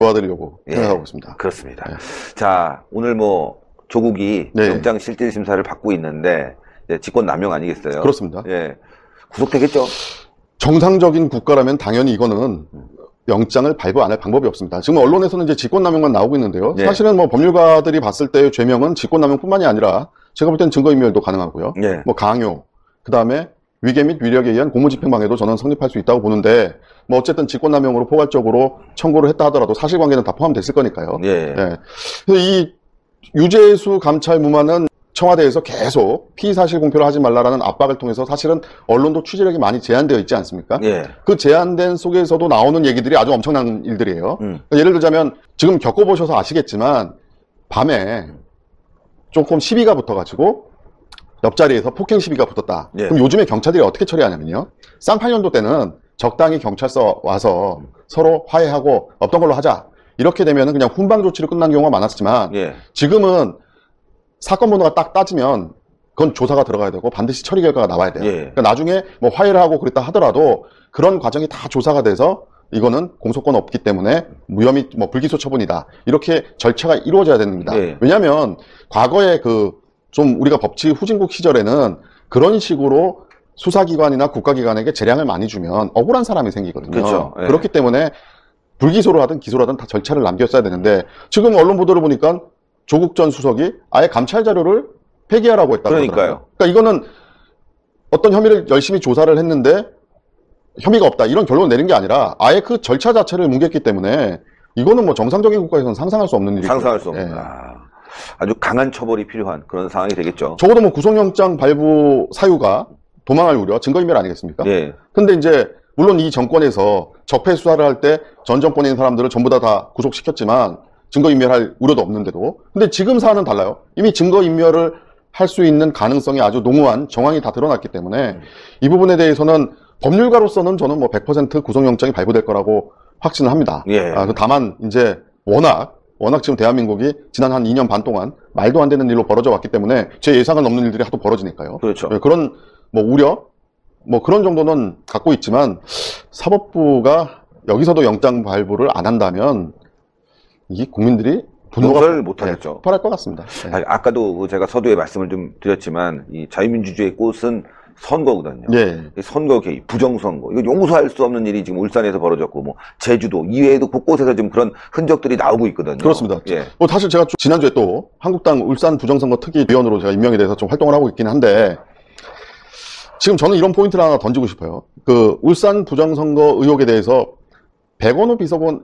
도와드리려고 예, 생각하고 있습니다. 그렇습니다. 예. 자, 오늘 뭐 조국이 네. 영장 실질 심사를 받고 있는데 직권 남용 아니겠어요? 그렇습니다. 예, 구속되겠죠? 정상적인 국가라면 당연히 이거는 영장을 발부 안 할 방법이 없습니다. 지금 언론에서는 이제 직권남용만 나오고 있는데요. 예. 사실은 뭐 법률가들이 봤을 때의 죄명은 직권남용뿐만이 아니라 제가 볼 때는 증거인멸도 가능하고요. 예. 뭐 강요, 그 다음에 위계 및 위력에 의한 공무집행방해도 저는 성립할 수 있다고 보는데 뭐 어쨌든 직권남용으로 포괄적으로 청구를 했다 하더라도 사실관계는 다 포함됐을 거니까요. 예. 예. 그래서 이 유재수 감찰 무마는 청와대에서 계속 피의사실 공표를 하지 말라라는 압박을 통해서 사실은 언론도 취재력이 많이 제한되어 있지 않습니까? 예. 그 제한된 속에서도 나오는 얘기들이 아주 엄청난 일들이에요. 그러니까 예를 들자면 지금 겪어보셔서 아시겠지만 밤에 조금 시비가 붙어가지고 옆자리에서 폭행 시비가 붙었다. 예. 그럼 요즘에 경찰들이 어떻게 처리하냐면요. 쌍팔년도 때는 적당히 경찰서 와서 서로 화해하고 없던 걸로 하자. 이렇게 되면은 그냥 훈방 조치로 끝난 경우가 많았지만 예. 지금은 사건 번호가 딱 따지면 그건 조사가 들어가야 되고 반드시 처리 결과가 나와야 돼요. 예. 그러니까 나중에 뭐 화해를 하고 그랬다 하더라도 그런 과정이 다 조사가 돼서 이거는 공소권 없기 때문에 무혐의 뭐 불기소 처분이다. 이렇게 절차가 이루어져야 됩니다. 예. 왜냐하면 과거에 그 좀 우리가 법치 후진국 시절에는 그런 식으로 수사기관이나 국가기관에게 재량을 많이 주면 억울한 사람이 생기거든요. 그렇죠. 예. 그렇기 때문에 불기소를 하든 기소를 하든 다 절차를 남겼어야 되는데 지금 언론 보도를 보니까 조국 전 수석이 아예 감찰 자료를 폐기하라고 했다고 그러니까요. 하더라고요. 그러니까 이거는 어떤 혐의를 열심히 조사를 했는데 혐의가 없다 이런 결론을 내린 게 아니라 아예 그 절차 자체를 뭉갰기 때문에 이거는 뭐 정상적인 국가에서는 상상할 수 없는 일이죠. 상상할 수 없는. 예. 아주 강한 처벌이 필요한 그런 상황이 되겠죠. 적어도 뭐 구속영장 발부 사유가 도망할 우려, 증거인멸 아니겠습니까? 예. 근데 이제 물론 이 정권에서 적폐 수사를 할 때 전 정권에 있는 사람들을 전부 다 구속시켰지만 증거인멸할 우려도 없는데도 근데 지금 사안은 달라요. 이미 증거인멸을 할 수 있는 가능성이 아주 농후한 정황이 다 드러났기 때문에 이 부분에 대해서는 법률가로서는 저는 뭐 100% 구속영장이 발부될 거라고 확신을 합니다. 예. 다만 이제 워낙 지금 대한민국이 지난 한 2년 반 동안 말도 안 되는 일로 벌어져 왔기 때문에 제 예상은 넘는 일들이 하도 벌어지니까요. 그렇죠. 그런 뭐 우려 뭐 그런 정도는 갖고 있지만 사법부가 여기서도 영장 발부를 안 한다면 이 국민들이 분노가 용서를 못하겠죠. 폭발할 것 같습니다. 네. 아까도 제가 서두에 말씀을 좀 드렸지만 이 자유민주주의의 꽃은 선거거든요. 예. 선거 개입, 부정선거. 이거 용서할 수 없는 일이 지금 울산에서 벌어졌고, 뭐, 제주도, 이외에도 곳곳에서 지금 그런 흔적들이 나오고 있거든요. 그렇습니다. 예. 사실 제가 지난주에 또 한국당 울산 부정선거 특위위원으로 제가 임명이 돼서 좀 활동을 하고 있긴 한데, 지금 저는 이런 포인트를 하나 던지고 싶어요. 그 울산 부정선거 의혹에 대해서 백원호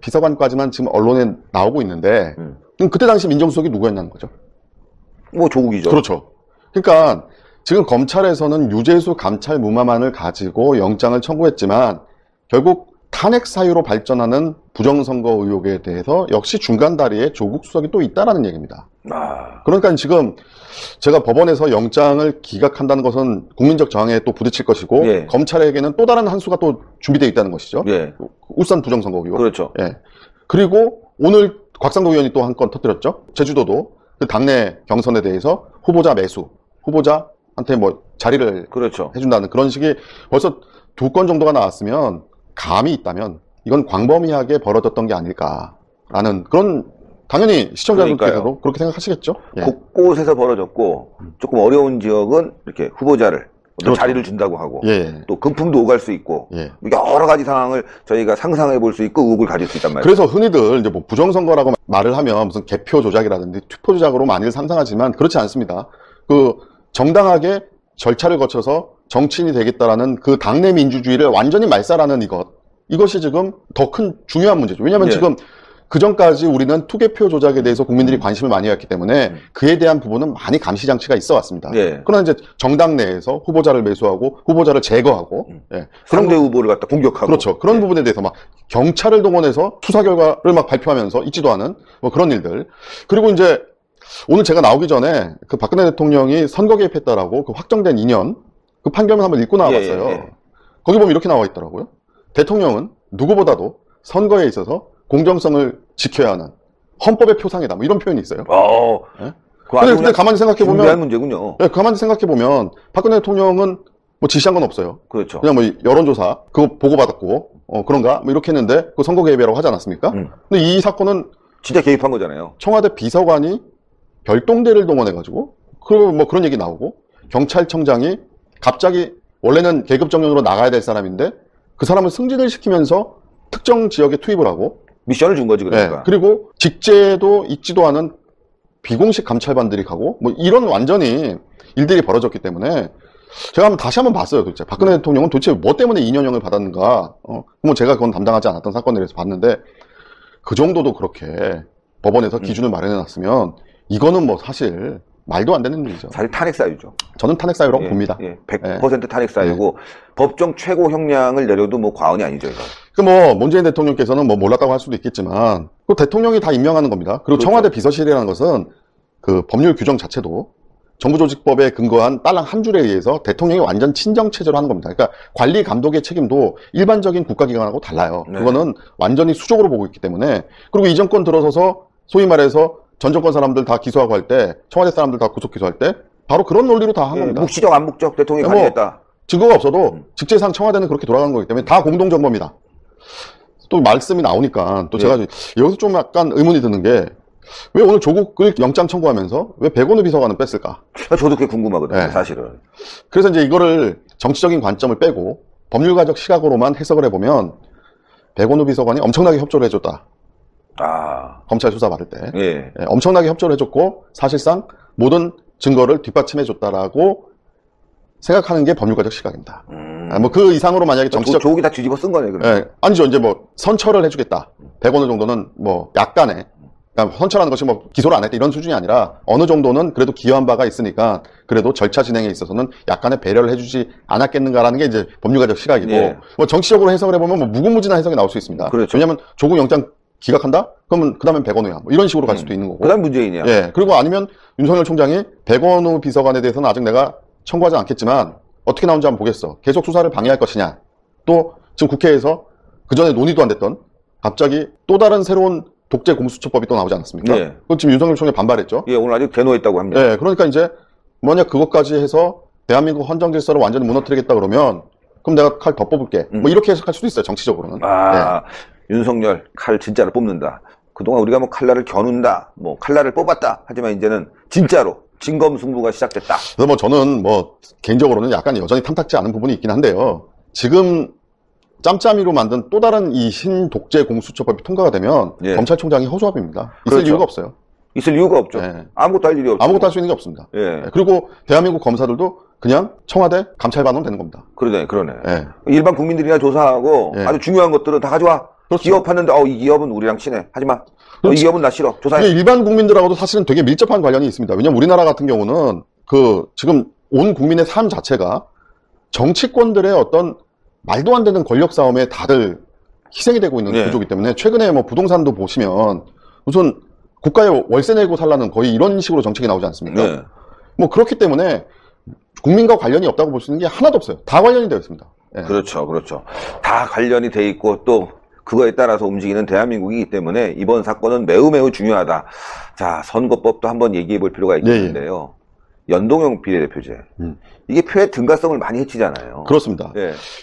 비서관까지만 지금 언론에 나오고 있는데, 그럼 그때 당시 민정수석이 누구였냐는 거죠. 뭐 조국이죠. 그렇죠. 그러니까 지금 검찰에서는 유재수 감찰 무마만을 가지고 영장을 청구했지만 결국 탄핵 사유로 발전하는 부정선거 의혹에 대해서 역시 중간 다리에 조국 수석이 또 있다라는 얘기입니다. 그러니까 지금 제가 법원에서 영장을 기각한다는 것은 국민적 저항에 또 부딪힐 것이고 예. 검찰에게는 또 다른 한 수가 또 준비되어 있다는 것이죠. 예. 울산 부정선거 의혹. 그렇죠. 예. 그리고 오늘 곽상도 의원이 또 한 건 터뜨렸죠. 제주도도 그 당내 경선에 대해서 후보자 매수, 후보자한테 뭐 자리를 그렇죠. 해준다는 그런 식의 벌써 2건 정도가 나왔으면 감이 있다면 이건 광범위하게 벌어졌던 게 아닐까라는 그런 당연히 시청자분들께서도 그렇게 생각하시겠죠. 예. 곳곳에서 벌어졌고 조금 어려운 지역은 이렇게 후보자를 그렇죠. 자리를 준다고 하고 예. 또 금품도 오갈 수 있고 예. 여러 가지 상황을 저희가 상상해 볼 수 있고 의혹을 가질 수 있단 말이에요. 그래서 흔히들 이제 뭐 부정선거라고 말을 하면 무슨 개표 조작이라든지 투표 조작으로 많이들 상상하지만 그렇지 않습니다. 그 정당하게 절차를 거쳐서 정치인이 되겠다라는 그 당내 민주주의를 완전히 말살하는 이것이 지금 더 큰 중요한 문제죠. 왜냐하면 예. 지금 그 전까지 우리는 투개표 조작에 대해서 국민들이 관심을 많이 갖기 때문에 그에 대한 부분은 많이 감시 장치가 있어 왔습니다. 예. 그러나 이제 정당 내에서 후보자를 매수하고 후보자를 제거하고 예. 상대 후보를 갖다 공격하고 그렇죠. 그런 부분에 대해서 막 경찰을 동원해서 수사 결과를 막 발표하면서 있지도 않은 뭐 그런 일들. 그리고 이제 오늘 제가 나오기 전에 그 박근혜 대통령이 선거 개입했다라고 그 확정된 2년 그 판결문 한번 읽고 나와봤어요. 예. 거기 보면 이렇게 나와 있더라고요. 대통령은 누구보다도 선거에 있어서 공정성을 지켜야 하는 헌법의 표상이다. 뭐 이런 표현이 있어요. 네? 근데 가만히 생각해 보면 중요한 문제군요. 가만히 생각해 보면 박근혜 대통령은 뭐 지시한 건 없어요. 그렇죠. 그냥 뭐 여론조사 그거 보고받았고 그런가 뭐 이렇게 했는데 그 선거 개입이라고 하지 않았습니까? 근데 이 사건은 진짜 개입한 거잖아요. 청와대 비서관이 별동대를 동원해가지고 뭐 그런 얘기 나오고 경찰청장이 갑자기 원래는 계급 정년으로 나가야 될 사람인데 그 사람을 승진을 시키면서 특정 지역에 투입을 하고 미션을 준 거지 그러니까. 네, 그리고 직제도 있지도 않은 비공식 감찰반들이 가고 뭐 이런 완전히 일들이 벌어졌기 때문에 제가 다시 한번 봤어요. 도대체 박근혜 대통령은 도대체 뭐 때문에 2년형을 받았는가. 뭐 제가 그건 담당하지 않았던 사건들에서 봤는데 그 정도도 그렇게 법원에서 기준을 마련해 놨으면 이거는 뭐 사실 말도 안 되는 일이죠. 사실 탄핵 사유죠. 저는 탄핵 사유라고 봅니다. 100% 탄핵 사유고 법정 최고 형량을 내려도 뭐 과언이 아니죠. 이거. 그 뭐 문재인 대통령께서는 뭐 몰랐다고 할 수도 있겠지만 그 대통령이 다 임명하는 겁니다. 그리고 그렇죠. 청와대 비서실이라는 것은 그 법률 규정 자체도 정부조직법에 근거한 딸랑 한 줄에 의해서 대통령이 완전 친정체제로 하는 겁니다. 그러니까 관리 감독의 책임도 일반적인 국가기관하고 달라요. 네. 그거는 완전히 수적으로 보고 있기 때문에 그리고 이 정권 들어서서 소위 말해서 전 정권 사람들 다 기소하고 할 때 청와대 사람들 다 구속 기소할 때 바로 그런 논리로 다 한 겁니다. 묵시적 안 묵적 대통령이 뭐 관여했다. 증거가 없어도 직제상 청와대는 그렇게 돌아가는 거기 때문에 다 공동정범이다. 또 말씀이 나오니까 또 제가 여기서 좀 약간 의문이 드는 게 왜 오늘 조국을 영장 청구하면서 왜 백원우 비서관은 뺐을까? 저도 그게 궁금하거든요. 네. 사실은. 그래서 이제 이거를 정치적인 관점을 빼고 법률가적 시각으로만 해석을 해보면 백원우 비서관이 엄청나게 협조를 해줬다. 검찰 수사 받을 때. 예. 엄청나게 협조를 해줬고 사실상 모든 증거를 뒷받침해줬다라고 생각하는 게 법률가적 시각입니다. 뭐 그 이상으로 만약에 정치적 조국이 다 뒤집어 쓴 거네. 그러면. 아니죠. 이제 뭐 선처를 해주겠다. 백원우 정도는 뭐 약간의 그러니까 선처라는 것이 뭐 기소를 안 했다 이런 수준이 아니라 어느 정도는 그래도 기여한 바가 있으니까 그래도 절차 진행에 있어서는 약간의 배려를 해주지 않았겠는가라는 게 이제 법률가적 시각이고 예. 뭐 정치적으로 해석을 해보면 뭐 무궁무진한 해석이 나올 수 있습니다. 그렇죠. 왜냐하면 조국 영장 기각한다? 그러면 그 다음엔 백원우야. 뭐 이런 식으로 갈 수도 있는 거고. 그 다음 문재인이야. 예. 그리고 아니면 윤석열 총장이 백원우 비서관에 대해서는 아직 내가 청구하지 않겠지만 어떻게 나오는지 한번 보겠어. 계속 수사를 방해할 것이냐. 또 지금 국회에서 그 전에 논의도 안 됐던 갑자기 또 다른 새로운 독재 공수처법이 또 나오지 않았습니까? 네. 그거 지금 윤석열 총장이 반발했죠. 예, 오늘 아주 대노했다고 합니다. 예. 그러니까 이제 만약 그것까지 해서 대한민국 헌정 질서를 완전히 무너뜨리겠다 그러면 그럼 내가 칼 더 뽑을게. 뭐 이렇게 해석할 수도 있어요. 정치적으로는. 윤석열 칼 진짜로 뽑는다. 그동안 우리가 뭐 칼날을 겨눈다, 뭐 칼날을 뽑았다. 하지만 이제는 진짜로 진검승부가 시작됐다. 그래서 뭐 저는 뭐 개인적으로는 약간 여전히 탐탁지 않은 부분이 있긴 한데요. 지금 짬짬이로 만든 또 다른 이 신독재 공수처법이 통과가 되면 검찰총장이 허수아비입니다. 있을 그렇죠. 이유가 없어요. 있을 이유가 없죠. 아무것도 할 일이 없죠. 아무것도 할 수 있는 게 없습니다. 그리고 대한민국 검사들도 그냥 청와대 감찰반으로 되는 겁니다. 그러네. 일반 국민들이나 조사하고 아주 중요한 것들은 다 가져와. 그렇죠. 기업 하는데 이 기업은 우리랑 친해. 하지마. 이 기업은 나 싫어. 조사해. 일반 국민들하고도 사실은 되게 밀접한 관련이 있습니다. 왜냐면 우리나라 같은 경우는 그 지금 온 국민의 삶 자체가 정치권들의 어떤 말도 안 되는 권력 싸움에 다들 희생이 되고 있는 구조이기 때문에 최근에 뭐 부동산도 보시면 무슨 국가에 월세 내고 살라는 거의 이런 식으로 정책이 나오지 않습니까? 뭐 그렇기 때문에 국민과 관련이 없다고 볼 수 있는 게 하나도 없어요. 다 관련이 되어 있습니다. 그렇죠. 다 관련이 돼 있고 또 그거에 따라서 움직이는 대한민국이기 때문에 이번 사건은 매우 중요하다. 자, 선거법도 한번 얘기해 볼 필요가 있겠는데요. 연동형 비례대표제. 이게 표의 등가성을 많이 해치잖아요. 그렇습니다.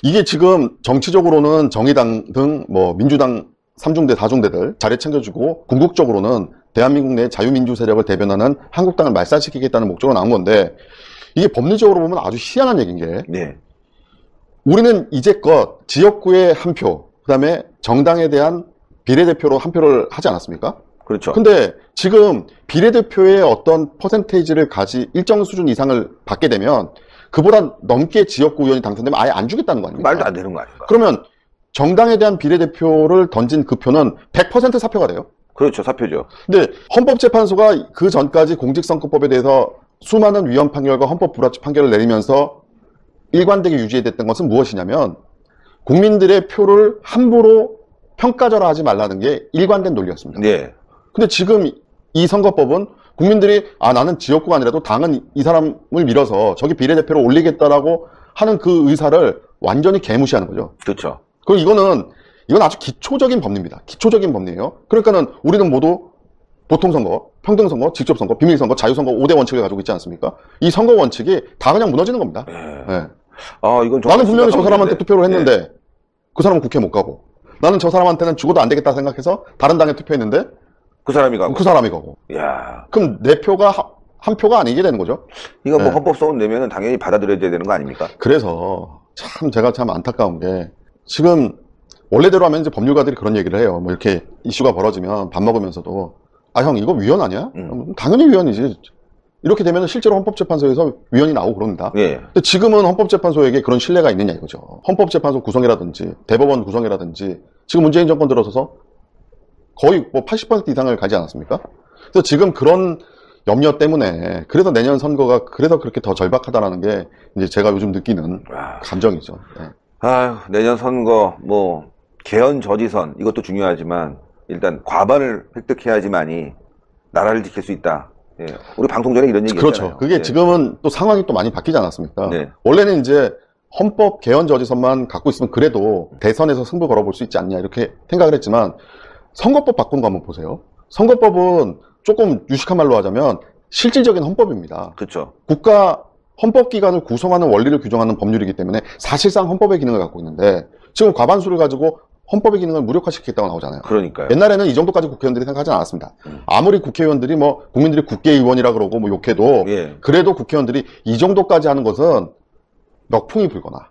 이게 지금 정치적으로는 정의당 등 뭐 민주당 3중대, 4중대들 자리 챙겨주고 궁극적으로는 대한민국 내 자유민주 세력을 대변하는 한국당을 말살시키겠다는 목적으로 나온 건데 이게 법리적으로 보면 아주 희한한 얘기인 게 우리는 이제껏 지역구에 한 표, 그 다음에 정당에 대한 비례대표로 한 표를 하지 않았습니까? 그렇죠. 근데 지금 비례대표의 어떤 퍼센테이지를 일정 수준 이상을 받게 되면 그보다 넘게 지역구 의원이 당선되면 아예 안 주겠다는 거 아닙니까? 말도 안 되는 거 아닌가? 그러면 정당에 대한 비례대표를 던진 그 표는 100% 사표가 돼요. 그렇죠. 사표죠. 근데 헌법재판소가 그 전까지 공직선거법에 대해서 수많은 위헌 판결과 헌법 불합치 판결을 내리면서 일관되게 유지됐던 것은 무엇이냐면 국민들의 표를 함부로 평가절하하지 말라는 게 일관된 논리였습니다. 근데 지금 이 선거법은 국민들이 나는 지역구가 아니라도 당은 이 사람을 밀어서 저기 비례대표를 올리겠다라고 하는 그 의사를 완전히 개무시하는 거죠. 그렇죠. 그럼 이건 아주 기초적인 법리입니다. 기초적인 법리예요. 그러니까는 우리는 모두 보통선거, 평등선거, 직접선거, 비밀선거, 자유선거 5대 원칙을 가지고 있지 않습니까? 이 선거 원칙이 다 그냥 무너지는 겁니다. 아, 이건 정말 나는 분명히 저 심각한 사람한테 문제인데. 투표를 했는데 그 사람은 국회 못 가고, 나는 저 사람한테는 죽어도 안 되겠다 생각해서 다른 당에 투표했는데 그 사람이 가고. 그 사람이 가고. 야, 그럼 내 표가 한 표가 아니게 되는 거죠. 이거 뭐 네. 헌법소원 내면은 당연히 받아들여져야 되는 거 아닙니까? 그래서 참 제가 참 안타까운 게, 지금 원래대로 하면 이제 법률가들이 그런 얘기를 해요. 뭐 이렇게 이슈가 벌어지면 밥 먹으면서도, 아, 형 이거 위헌 아니야? 당연히 위헌이지. 이렇게 되면 실제로 헌법재판소에서 위헌이 나오고 그럽니다. 예. 근데 지금은 헌법재판소에게 그런 신뢰가 있느냐 이거죠. 헌법재판소 구성이라든지 대법원 구성이라든지 지금 문재인 정권 들어서서 거의 뭐 80% 이상을 가지 않았습니까? 그래서 지금 그런 염려 때문에 그래서 내년 선거가 그래서 그렇게 더 절박하다라는 게 이제 제가 요즘 느끼는 감정이죠. 네. 아유, 내년 선거, 뭐, 개헌 저지선, 이것도 중요하지만, 일단 과반을 획득해야지만이 나라를 지킬 수 있다. 예. 우리 방송 전에 이런 얘기 그렇죠. 했잖아요. 그게 예. 지금은 또 상황이 또 많이 바뀌지 않았습니까? 네. 원래는 이제 헌법 개헌 저지선만 갖고 있으면 그래도 대선에서 승부 걸어볼 수 있지 않냐 이렇게 생각을 했지만, 선거법 바꾼 거 한번 보세요. 선거법은 조금 유식한 말로 하자면 실질적인 헌법입니다. 그렇죠. 국가 헌법기관을 구성하는 원리를 규정하는 법률이기 때문에 사실상 헌법의 기능을 갖고 있는데, 지금 과반수를 가지고 헌법의 기능을 무력화시키겠다고 나오잖아요. 그러니까요. 옛날에는 이 정도까지 국회의원들이 생각하지 않았습니다. 아무리 국회의원들이 뭐 국민들이 국회의원이라 그러고 뭐 욕해도 예. 그래도 국회의원들이 이 정도까지 하는 것은 넉풍이 불거나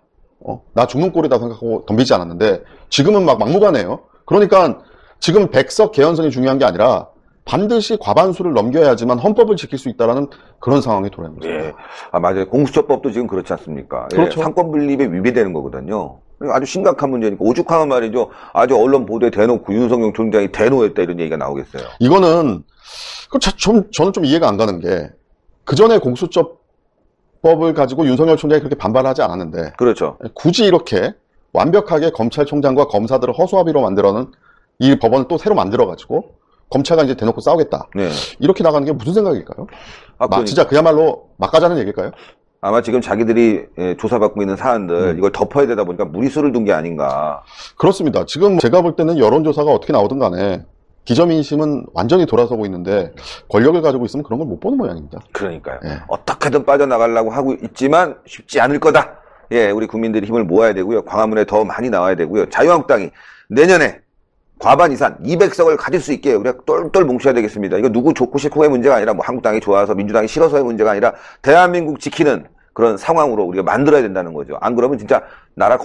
나 죽는 꼴이다 생각하고 덤비지 않았는데, 지금은 막 막무가내예요. 그러니까 지금 100석 개헌선이 중요한 게 아니라 반드시 과반수를 넘겨야지만 헌법을 지킬 수 있다는 그런 상황이 돌아오는 거죠. 예. 아, 맞아요. 공수처법도 지금 그렇지 않습니까? 예. 그렇죠. 상권 분립에 위배되는 거거든요. 아주 심각한 문제니까, 오죽하면 말이죠. 아주 언론 보도에 대놓고 윤석열 총장이 대노했다 이런 얘기가 나오겠어요. 이거는 저는 좀 이해가 안 가는 게, 그 전에 공수처법을 가지고 윤석열 총장이 그렇게 반발하지 않았는데 그렇죠. 굳이 이렇게 완벽하게 검찰총장과 검사들을 허수아비로 만들어는 이 법원을 또 새로 만들어가지고 검찰과 이제 대놓고 싸우겠다, 네. 이렇게 나가는 게 무슨 생각일까요? 아, 그러니까. 진짜 그야말로 막가자는 얘기일까요? 아마 지금 자기들이 조사받고 있는 사안들 이걸 덮어야 되다 보니까 무리수를 둔 게 아닌가. 그렇습니다. 지금 제가 볼 때는 여론조사가 어떻게 나오든 간에 기저민심은 완전히 돌아서고 있는데, 권력을 가지고 있으면 그런 걸 못 보는 모양입니다. 그러니까요. 예. 어떻게든 빠져나가려고 하고 있지만 쉽지 않을 거다. 예, 우리 국민들이 힘을 모아야 되고요. 광화문에 더 많이 나와야 되고요. 자유한국당이 내년에 과반 이상 200석을 가질 수 있게 우리가 똘똘 뭉쳐야 되겠습니다. 이거 누구 좋고 싶고의 문제가 아니라 뭐 한국당이 좋아서 민주당이 싫어서의 문제가 아니라 대한민국 지키는 그런 상황으로 우리가 만들어야 된다는 거죠. 안 그러면 진짜 나라